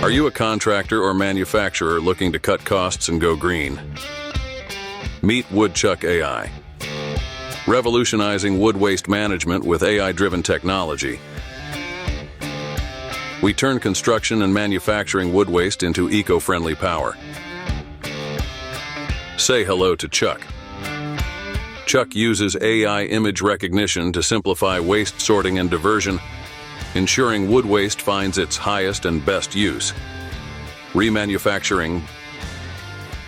Are you a contractor or manufacturer looking to cut costs and go green? Meet Woodchuck AI. Revolutionizing wood waste management with AI-driven technology. We turn construction and manufacturing wood waste into eco-friendly power. Say hello to Chuck. Chuck uses AI image recognition to simplify waste sorting and diversion, ensuring wood waste finds its highest and best use. Remanufacturing,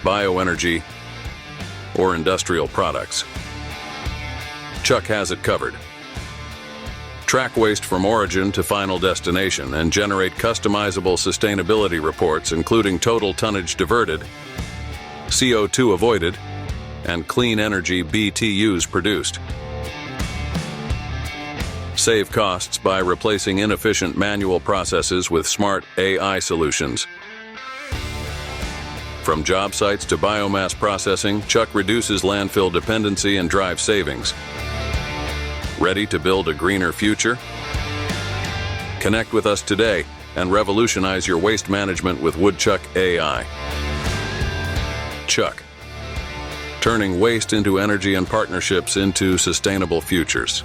bioenergy, or industrial products. Chuck has it covered. Track waste from origin to final destination and generate customizable sustainability reports including total tonnage diverted, CO2 avoided, and clean energy BTUs produced. Save costs by replacing inefficient manual processes with smart AI solutions. From job sites to biomass processing, Chuck reduces landfill dependency and drives savings. Ready to build a greener future? Connect with us today and revolutionize your waste management with Woodchuck AI. Chuck, turning waste into energy and partnerships into sustainable futures.